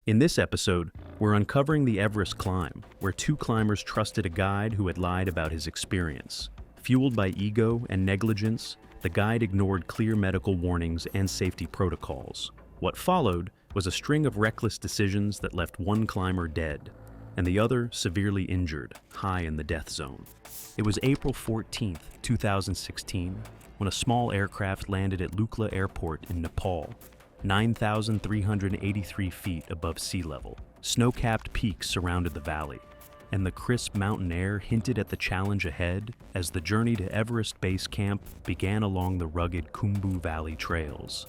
In this episode, we're uncovering the Everest climb, where two climbers trusted a guide who had lied about his experience. Fueled by ego and negligence, the guide ignored clear medical warnings and safety protocols. What followed was a string of reckless decisions that left one climber dead, and the other severely injured, high in the death zone. It was April 14, 2016, when a small aircraft landed at Lukla Airport in Nepal, 9,383 feet above sea level. Snow-capped peaks surrounded the valley, and the crisp mountain air hinted at the challenge ahead as the journey to Everest Base Camp began along the rugged Khumbu Valley trails.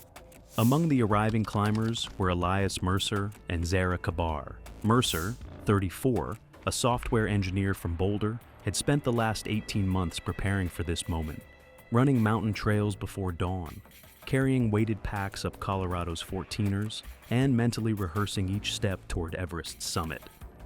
Among the arriving climbers were Elias Mercer and Zara Kabar. Mercer, 34, a software engineer from Boulder, had spent the last 18 months preparing for this moment, running mountain trails before dawn, carrying weighted packs up Colorado's 14ers, and mentally rehearsing each step toward Everest's summit.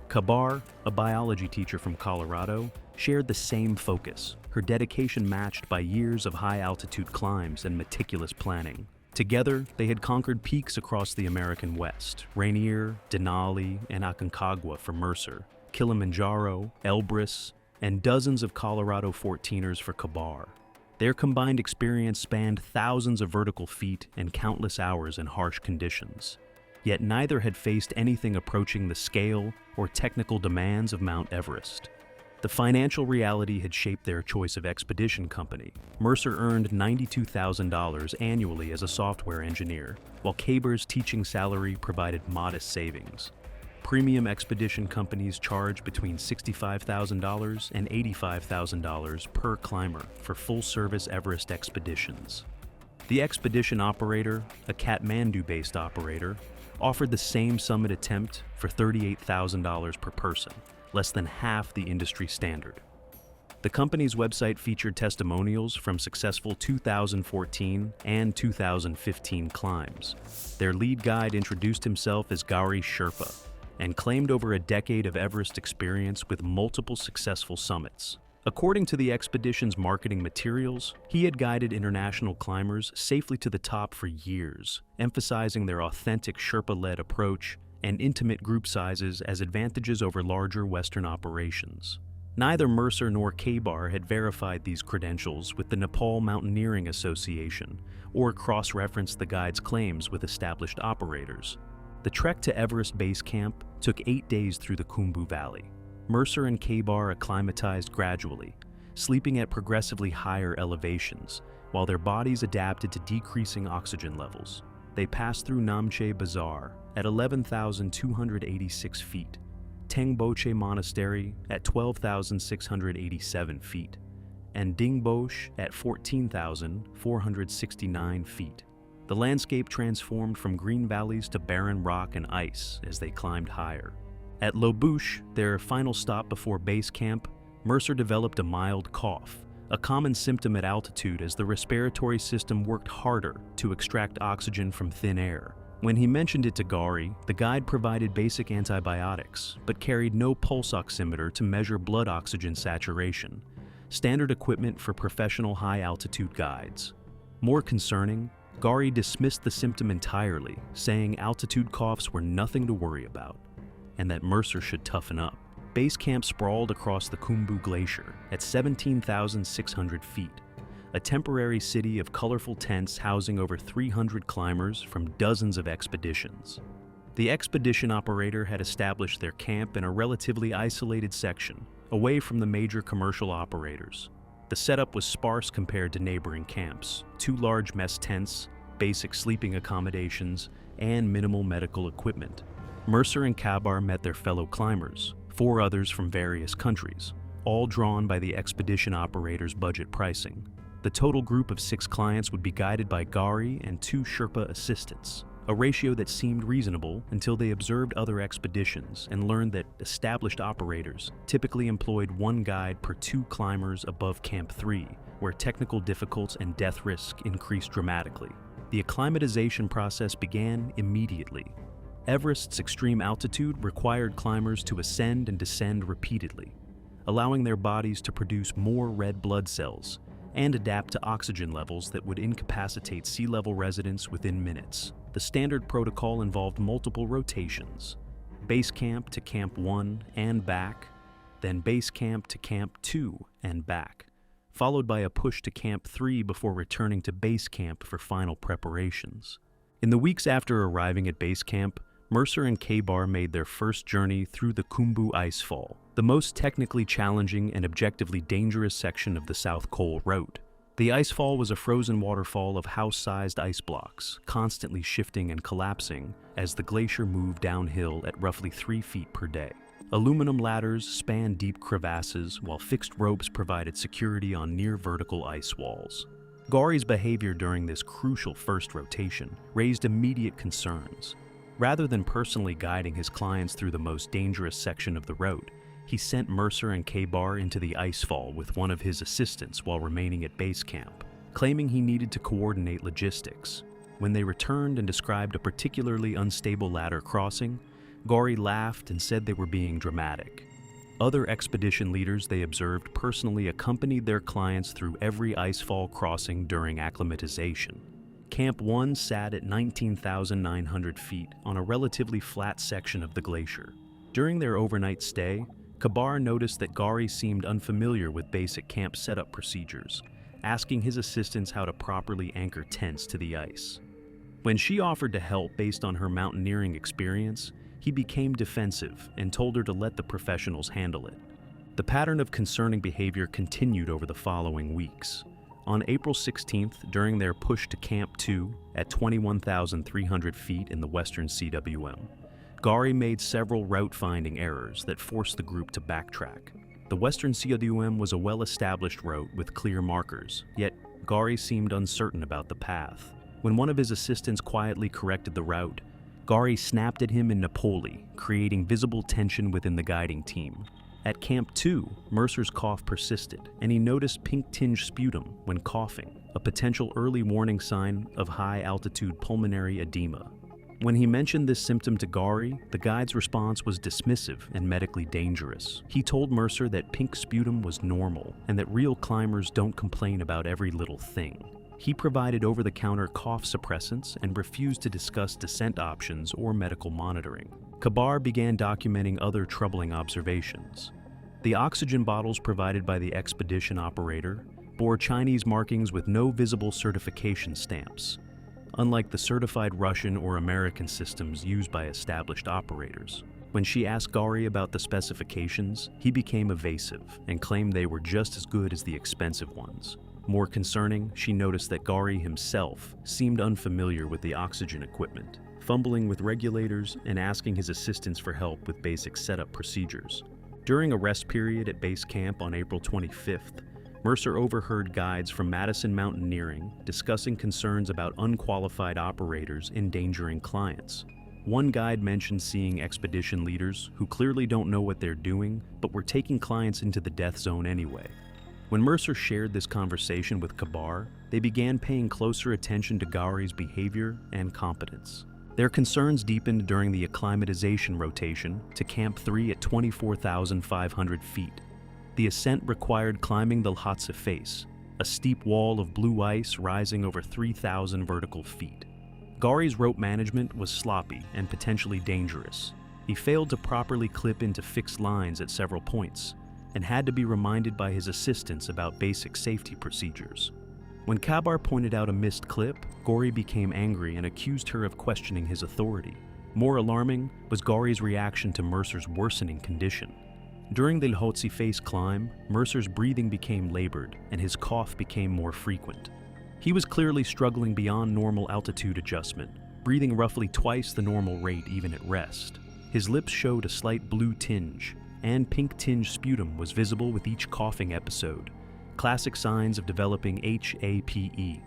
Kabar, a biology teacher from Colorado, shared the same focus, her dedication matched by years of high-altitude climbs and meticulous planning. Together, they had conquered peaks across the American West: Rainier, Denali, and Aconcagua for Mercer, Kilimanjaro, Elbrus, and dozens of Colorado 14ers for Kabar. Their combined experience spanned thousands of vertical feet and countless hours in harsh conditions. Yet neither had faced anything approaching the scale or technical demands of Mount Everest. The financial reality had shaped their choice of expedition company. Mercer earned $92,000 annually as a software engineer, while Kabar's teaching salary provided modest savings. Premium expedition companies charge between $65,000 and $85,000 per climber for full-service Everest expeditions. The expedition operator, a Kathmandu-based operator, offered the same summit attempt for $38,000 per person, less than half the industry standard. The company's website featured testimonials from successful 2014 and 2015 climbs. Their lead guide introduced himself as Gauri Sherpa and claimed over a decade of Everest experience with multiple successful summits. According to the expedition's marketing materials, he had guided international climbers safely to the top for years, emphasizing their authentic Sherpa-led approach and intimate group sizes as advantages over larger Western operations. Neither Mercer nor Kabar had verified these credentials with the Nepal Mountaineering Association or cross-referenced the guide's claims with established operators. The trek to Everest Base Camp took 8 days through the Khumbu Valley. Mercer and Kabar acclimatized gradually, sleeping at progressively higher elevations, while their bodies adapted to decreasing oxygen levels. They passed through Namche Bazaar at 11,286 feet, Tengboche Monastery at 12,687 feet, and Dingboche at 14,469 feet. The landscape transformed from green valleys to barren rock and ice as they climbed higher. At Lobouche, their final stop before base camp, Mercer developed a mild cough, a common symptom at altitude as the respiratory system worked harder to extract oxygen from thin air. When he mentioned it to Gauri, the guide provided basic antibiotics, but carried no pulse oximeter to measure blood oxygen saturation, standard equipment for professional high-altitude guides. More concerning, Gauri dismissed the symptom entirely, saying altitude coughs were nothing to worry about, and that Mercer should toughen up. Base camp sprawled across the Khumbu Glacier at 17,600 feet, a temporary city of colorful tents housing over 300 climbers from dozens of expeditions. The expedition operator had established their camp in a relatively isolated section, away from the major commercial operators. The setup was sparse compared to neighboring camps: 2 large mess tents, basic sleeping accommodations, and minimal medical equipment. Mercer and Kabar met their fellow climbers, 4 others from various countries, all drawn by the expedition operator's budget pricing. The total group of 6 clients would be guided by Gauri and 2 Sherpa assistants, a ratio that seemed reasonable until they observed other expeditions and learned that established operators typically employed 1 guide per 2 climbers above Camp 3, where technical difficulties and death risk increased dramatically. The acclimatization process began immediately. Everest's extreme altitude required climbers to ascend and descend repeatedly, allowing their bodies to produce more red blood cells and adapt to oxygen levels that would incapacitate sea level residents within minutes. the standard protocol involved multiple rotations: base camp to Camp 1 and back, then base camp to Camp 2 and back, followed by a push to Camp 3 before returning to base camp for final preparations. In the weeks after arriving at base camp, Mercer and K-Bar made their first journey through the Khumbu Icefall, the most technically challenging and objectively dangerous section of the South Col Route. The icefall was a frozen waterfall of house-sized ice blocks, constantly shifting and collapsing as the glacier moved downhill at roughly 3 feet per day. Aluminum ladders spanned deep crevasses, while fixed ropes provided security on near-vertical ice walls. Gauri's behavior during this crucial first rotation raised immediate concerns. Rather than personally guiding his clients through the most dangerous section of the route, he sent Mercer and K-Bar into the icefall with one of his assistants while remaining at base camp, claiming he needed to coordinate logistics. When they returned and described a particularly unstable ladder crossing, Gauri laughed and said they were being dramatic. Other expedition leaders they observed personally accompanied their clients through every icefall crossing during acclimatization. Camp 1 sat at 19,900 feet on a relatively flat section of the glacier. During their overnight stay, K-Bar noticed that Gauri seemed unfamiliar with basic camp setup procedures, asking his assistants how to properly anchor tents to the ice. When she offered to help based on her mountaineering experience, he became defensive and told her to let the professionals handle it. The pattern of concerning behavior continued over the following weeks. On April 16th, during their push to Camp 2 at 21,300 feet in the western CWM, Gauri made several route-finding errors that forced the group to backtrack. The western CWM was a well-established route with clear markers, yet Gauri seemed uncertain about the path. When one of his assistants quietly corrected the route, Gauri snapped at him in Nepali, creating visible tension within the guiding team. At Camp 2, Mercer's cough persisted, and he noticed pink-tinged sputum when coughing, a potential early warning sign of high-altitude pulmonary edema. When he mentioned this symptom to Gauri, the guide's response was dismissive and medically dangerous. He told Mercer that pink sputum was normal, and that real climbers don't complain about every little thing. He provided over-the-counter cough suppressants and refused to discuss descent options or medical monitoring. K-Bar began documenting other troubling observations. The oxygen bottles provided by the expedition operator bore Chinese markings with no visible certification stamps, unlike the certified Russian or American systems used by established operators. When she asked Gauri about the specifications, he became evasive and claimed they were just as good as the expensive ones. More concerning, she noticed that Gauri himself seemed unfamiliar with the oxygen equipment, fumbling with regulators and asking his assistants for help with basic setup procedures. During a rest period at base camp on April 25th, Mercer overheard guides from Madison Mountaineering discussing concerns about unqualified operators endangering clients. One guide mentioned seeing expedition leaders who clearly don't know what they're doing, but were taking clients into the death zone anyway. When Mercer shared this conversation with K-Bar, they began paying closer attention to Gauri's behavior and competence. Their concerns deepened during the acclimatization rotation to Camp 3 at 24,500 feet. The ascent required climbing the Lhotse face, a steep wall of blue ice rising over 3,000 vertical feet. Gauri's rope management was sloppy and potentially dangerous. He failed to properly clip into fixed lines at several points, and had to be reminded by his assistants about basic safety procedures. When K-Bar pointed out a missed clip, Gauri became angry and accused her of questioning his authority. More alarming was Gauri's reaction to Mercer's worsening condition. During the Lhotse face climb, Mercer's breathing became labored and his cough became more frequent. He was clearly struggling beyond normal altitude adjustment, breathing roughly twice the normal rate even at rest. His lips showed a slight blue tinge, and pink-tinged sputum was visible with each coughing episode, classic signs of developing HAPE.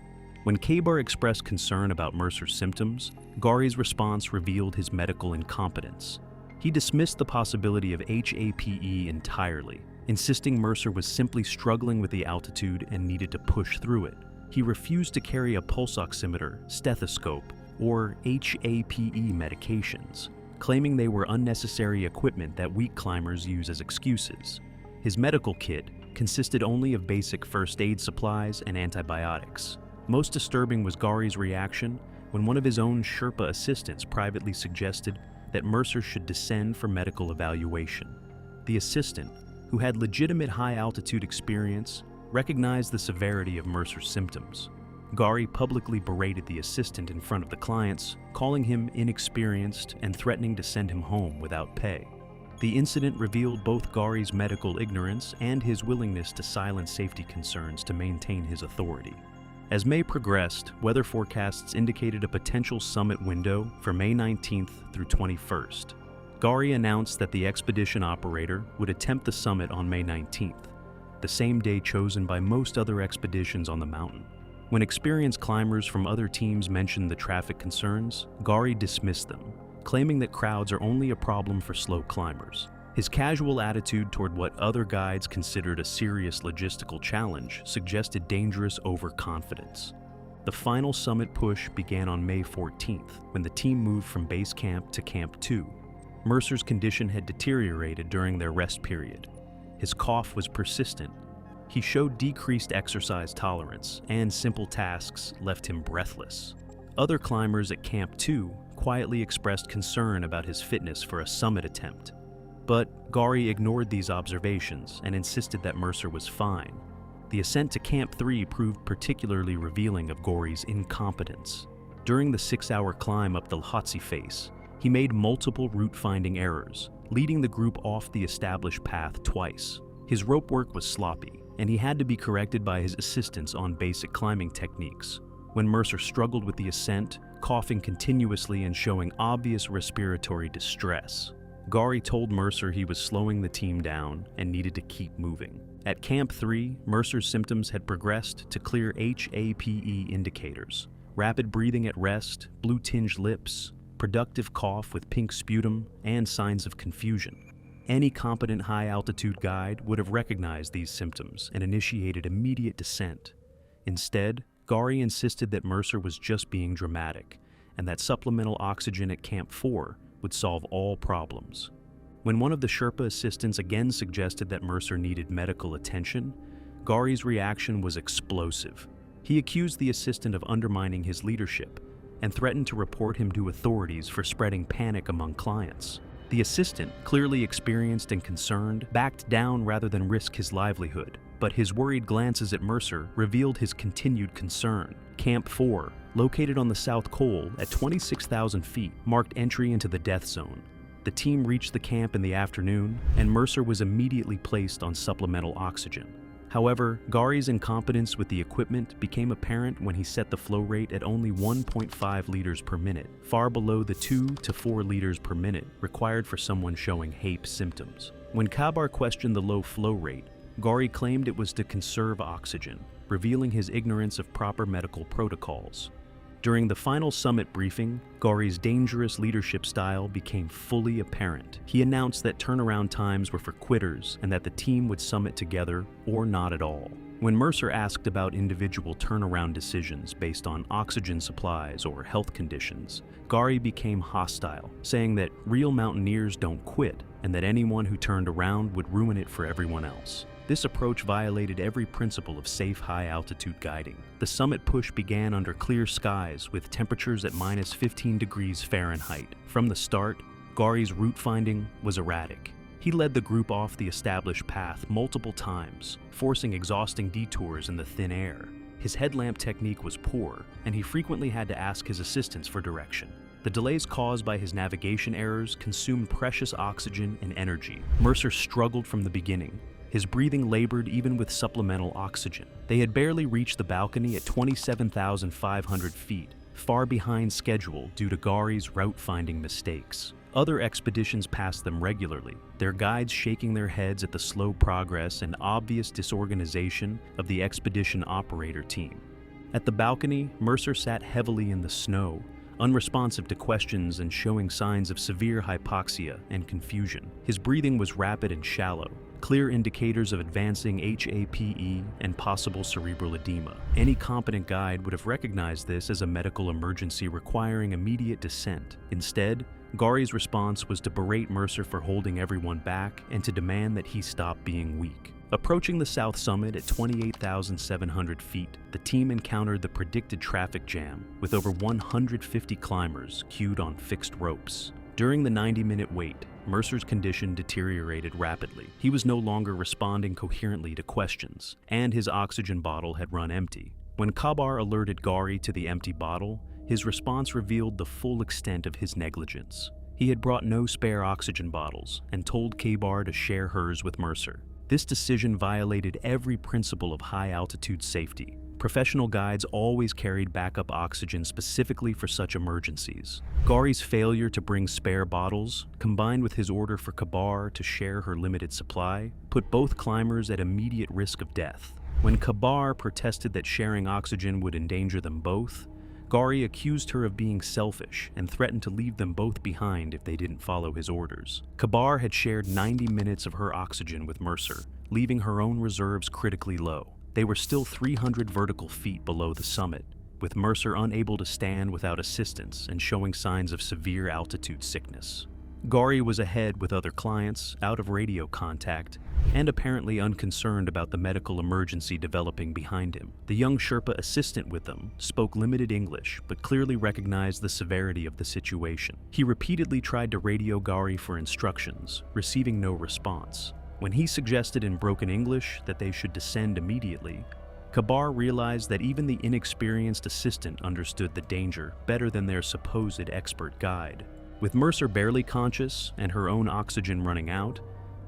When K-Bar expressed concern about Mercer's symptoms, Gauri's response revealed his medical incompetence. He dismissed the possibility of HAPE entirely, insisting Mercer was simply struggling with the altitude and needed to push through it. He refused to carry a pulse oximeter, stethoscope, or HAPE medications, claiming they were unnecessary equipment that weak climbers use as excuses. His medical kit consisted only of basic first aid supplies and antibiotics. Most disturbing was Gauri's reaction when one of his own Sherpa assistants privately suggested that Mercer should descend for medical evaluation. The assistant, who had legitimate high-altitude experience, recognized the severity of Mercer's symptoms. Gari publicly berated the assistant in front of the clients, calling him inexperienced and threatening to send him home without pay. The incident revealed both Gari's medical ignorance and his willingness to silence safety concerns to maintain his authority. As May progressed, weather forecasts indicated a potential summit window for May 19th through 21st. Gari announced that the expedition operator would attempt the summit on May 19th, the same day chosen by most other expeditions on the mountain. When experienced climbers from other teams mentioned the traffic concerns, Gari dismissed them, claiming that crowds are only a problem for slow climbers. His casual attitude toward what other guides considered a serious logistical challenge suggested dangerous overconfidence. The final summit push began on May 14th, when the team moved from base camp to Camp 2. Mercer's condition had deteriorated during their rest period. His cough was persistent. He showed decreased exercise tolerance, and simple tasks left him breathless. Other climbers at Camp 2 quietly expressed concern about his fitness for a summit attempt. But Gari ignored these observations and insisted that Mercer was fine. The ascent to Camp 3 proved particularly revealing of Gari's incompetence. During the 6-hour climb up the Lhotse face, he made multiple route-finding errors, leading the group off the established path twice. His rope work was sloppy, and he had to be corrected by his assistants on basic climbing techniques. When Mercer struggled with the ascent, coughing continuously and showing obvious respiratory distress, Gari told Mercer he was slowing the team down and needed to keep moving. At Camp 3, Mercer's symptoms had progressed to clear HAPE indicators: rapid breathing at rest, blue-tinged lips, productive cough with pink sputum, and signs of confusion. Any competent high-altitude guide would have recognized these symptoms and initiated immediate descent. Instead, Gari insisted that Mercer was just being dramatic, and that supplemental oxygen at Camp 4 would solve all problems. When one of the Sherpa assistants again suggested that Mercer needed medical attention, Gari's reaction was explosive. He accused the assistant of undermining his leadership and threatened to report him to authorities for spreading panic among clients. The assistant, clearly experienced and concerned, backed down rather than risk his livelihood, but his worried glances at Mercer revealed his continued concern. Camp 4, located on the South Col at 26,000 feet, marked entry into the death zone. The team reached the camp in the afternoon, and Mercer was immediately placed on supplemental oxygen. However, Gari's incompetence with the equipment became apparent when he set the flow rate at only 1.5 liters per minute, far below the 2 to 4 liters per minute required for someone showing HAPE symptoms. When Kabar questioned the low flow rate, Gari claimed it was to conserve oxygen, revealing his ignorance of proper medical protocols. During the final summit briefing, Gari's dangerous leadership style became fully apparent. He announced that turnaround times were for quitters and that the team would summit together or not at all. When Mercer asked about individual turnaround decisions based on oxygen supplies or health conditions, Gari became hostile, saying that real mountaineers don't quit and that anyone who turned around would ruin it for everyone else. This approach violated every principle of safe high-altitude guiding. The summit push began under clear skies with temperatures at minus 15 degrees Fahrenheit. From the start, Gari's route finding was erratic. He led the group off the established path multiple times, forcing exhausting detours in the thin air. His headlamp technique was poor, and he frequently had to ask his assistants for direction. The delays caused by his navigation errors consumed precious oxygen and energy. Mercer struggled from the beginning. His breathing labored even with supplemental oxygen. They had barely reached the balcony at 27,500 feet, far behind schedule due to Gari's route-finding mistakes. Other expeditions passed them regularly, their guides shaking their heads at the slow progress and obvious disorganization of the expedition operator team. At the balcony, Mercer sat heavily in the snow, unresponsive to questions and showing signs of severe hypoxia and confusion. His breathing was rapid and shallow, clear indicators of advancing HAPE and possible cerebral edema. Any competent guide would have recognized this as a medical emergency requiring immediate descent. Instead, Gauri's response was to berate Mercer for holding everyone back and to demand that he stop being weak. Approaching the south summit at 28,700 feet, the team encountered the predicted traffic jam with over 150 climbers queued on fixed ropes. During the 90-minute wait, Mercer's condition deteriorated rapidly. He was no longer responding coherently to questions, and his oxygen bottle had run empty. When Kabar alerted Gauri to the empty bottle, his response revealed the full extent of his negligence. He had brought no spare oxygen bottles and told Kabar to share hers with Mercer. This decision violated every principle of high-altitude safety. Professional guides always carried backup oxygen specifically for such emergencies. Gauri's failure to bring spare bottles, combined with his order for Kabar to share her limited supply, put both climbers at immediate risk of death. When Kabar protested that sharing oxygen would endanger them both, Gauri accused her of being selfish and threatened to leave them both behind if they didn't follow his orders. Kabar had shared 90 minutes of her oxygen with Mercer, leaving her own reserves critically low. They were still 300 vertical feet below the summit, with Mercer unable to stand without assistance and showing signs of severe altitude sickness. Gauri was ahead with other clients, out of radio contact, and apparently unconcerned about the medical emergency developing behind him. The young Sherpa assistant with them spoke limited English, but clearly recognized the severity of the situation. He repeatedly tried to radio Gauri for instructions, receiving no response. When he suggested in broken English that they should descend immediately, Kabar realized that even the inexperienced assistant understood the danger better than their supposed expert guide. With Mercer barely conscious and her own oxygen running out,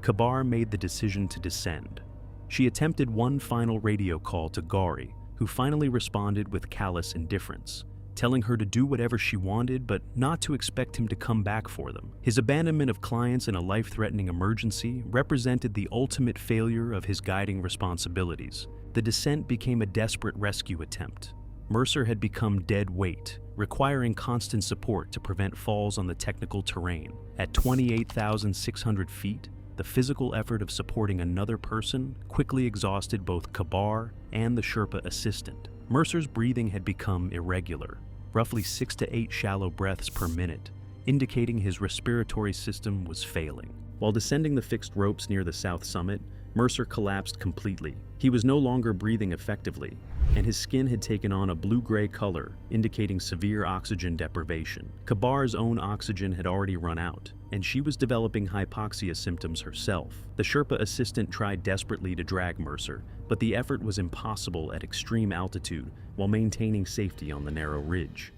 Kabar made the decision to descend. She attempted one final radio call to Gauri, who finally responded with callous indifference, telling her to do whatever she wanted but not to expect him to come back for them. His abandonment of clients in a life-threatening emergency represented the ultimate failure of his guiding responsibilities. The descent became a desperate rescue attempt. Mercer had become dead weight, requiring constant support to prevent falls on the technical terrain. At 28,600 feet, the physical effort of supporting another person quickly exhausted both Kabar and the Sherpa assistant. Mercer's breathing had become irregular, roughly 6 to 8 shallow breaths per minute, indicating his respiratory system was failing. While descending the fixed ropes near the south summit, Mercer collapsed completely. He was no longer breathing effectively, and his skin had taken on a blue-gray color, indicating severe oxygen deprivation. Kabar's own oxygen had already run out, and she was developing hypoxia symptoms herself. The Sherpa assistant tried desperately to drag Mercer, but the effort was impossible at extreme altitude while maintaining safety on the narrow ridge.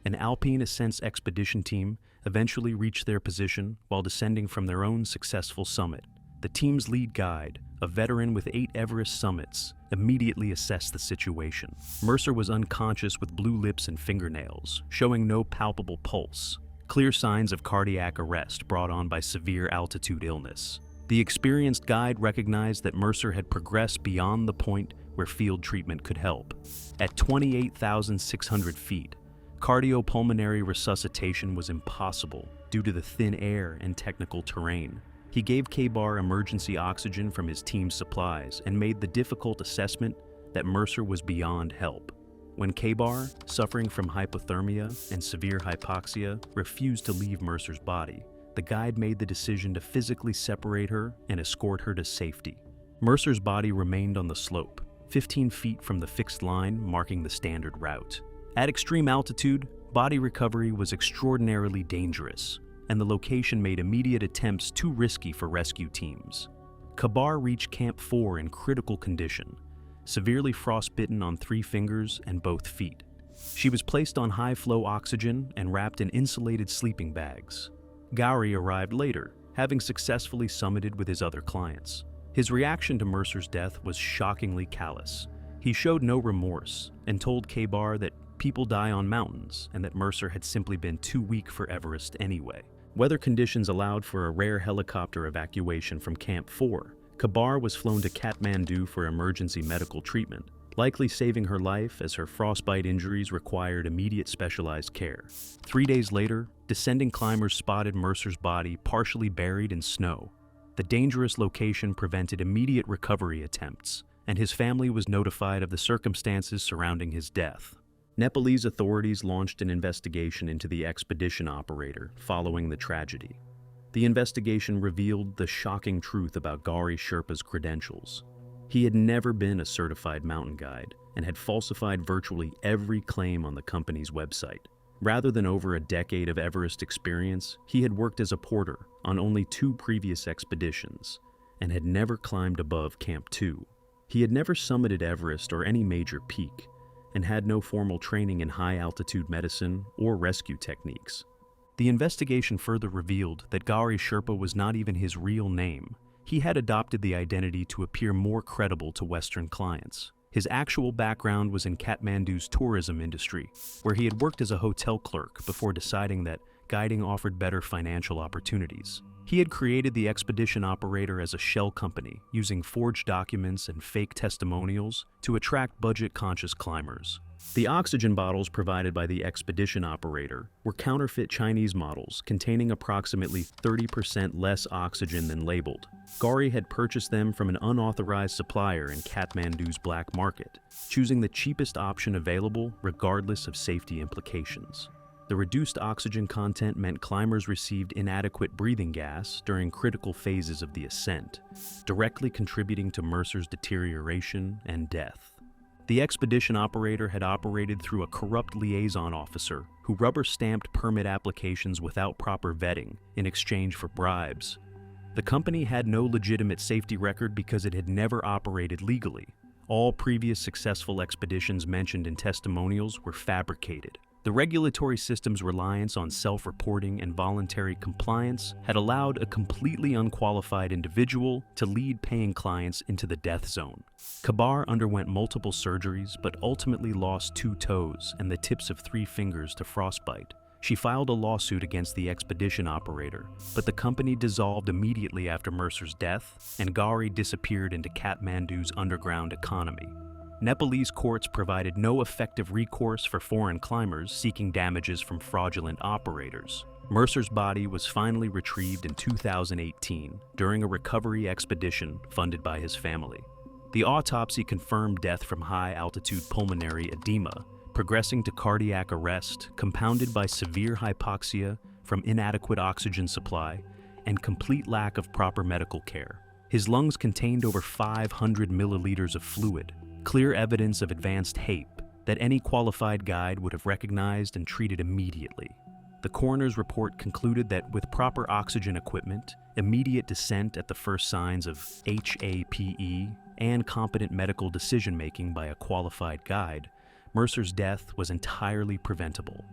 An Alpine Ascents expedition team eventually reached their position while descending from their own successful summit. The team's lead guide, a veteran with 8 Everest summits, immediately assessed the situation. Mercer was unconscious with blue lips and fingernails, showing no palpable pulse, clear signs of cardiac arrest brought on by severe altitude illness. The experienced guide recognized that Mercer had progressed beyond the point where field treatment could help. At 28,600 feet, cardiopulmonary resuscitation was impossible due to the thin air and technical terrain. He gave Kabar emergency oxygen from his team's supplies and made the difficult assessment that Mercer was beyond help. When Kabar, suffering from hypothermia and severe hypoxia, refused to leave Mercer's body, the guide made the decision to physically separate her and escort her to safety. Mercer's body remained on the slope, 15 feet from the fixed line marking the standard route. At extreme altitude, body recovery was extraordinarily dangerous, and the location made immediate attempts too risky for rescue teams. Kabar reached Camp 4 in critical condition, severely frostbitten on 3 fingers and both feet. She was placed on high-flow oxygen and wrapped in insulated sleeping bags. Gauri arrived later, having successfully summited with his other clients. His reaction to Mercer's death was shockingly callous. He showed no remorse and told Kabar that people die on mountains and that Mercer had simply been too weak for Everest anyway. Weather conditions allowed for a rare helicopter evacuation from Camp 4. Kabar was flown to Kathmandu for emergency medical treatment, likely saving her life as her frostbite injuries required immediate specialized care. 3 days later, descending climbers spotted Mercer's body partially buried in snow. The dangerous location prevented immediate recovery attempts, and his family was notified of the circumstances surrounding his death. Nepalese authorities launched an investigation into the expedition operator following the tragedy. The investigation revealed the shocking truth about Gauri Sherpa's credentials. He had never been a certified mountain guide and had falsified virtually every claim on the company's website. Rather than over a decade of Everest experience, he had worked as a porter on only 2 previous expeditions and had never climbed above Camp 2. He had never summited Everest or any major peak and had no formal training in high-altitude medicine or rescue techniques. The investigation further revealed that Gauri Sherpa was not even his real name. He had adopted the identity to appear more credible to Western clients. His actual background was in Kathmandu's tourism industry, where he had worked as a hotel clerk before deciding that guiding offered better financial opportunities. He had created the expedition operator as a shell company, using forged documents and fake testimonials to attract budget-conscious climbers. The oxygen bottles provided by the expedition operator were counterfeit Chinese models containing approximately 30% less oxygen than labeled. Gauri had purchased them from an unauthorized supplier in Kathmandu's black market, choosing the cheapest option available regardless of safety implications. The reduced oxygen content meant climbers received inadequate breathing gas during critical phases of the ascent, directly contributing to Mercer's deterioration and death. The expedition operator had operated through a corrupt liaison officer who rubber-stamped permit applications without proper vetting in exchange for bribes. The company had no legitimate safety record because it had never operated legally. All previous successful expeditions mentioned in testimonials were fabricated. The regulatory system's reliance on self-reporting and voluntary compliance had allowed a completely unqualified individual to lead paying clients into the death zone. Kabar underwent multiple surgeries but ultimately lost 2 toes and the tips of 3 fingers to frostbite. She filed a lawsuit against the expedition operator, but the company dissolved immediately after Mercer's death, and Gauri disappeared into Kathmandu's underground economy. Nepalese courts provided no effective recourse for foreign climbers seeking damages from fraudulent operators. Mercer's body was finally retrieved in 2018 during a recovery expedition funded by his family. The autopsy confirmed death from high-altitude pulmonary edema, progressing to cardiac arrest, compounded by severe hypoxia from inadequate oxygen supply and complete lack of proper medical care. His lungs contained over 500 milliliters of fluid, clear evidence of advanced HAPE that any qualified guide would have recognized and treated immediately. The coroner's report concluded that with proper oxygen equipment, immediate descent at the first signs of HAPE, and competent medical decision-making by a qualified guide, Mercer's death was entirely preventable.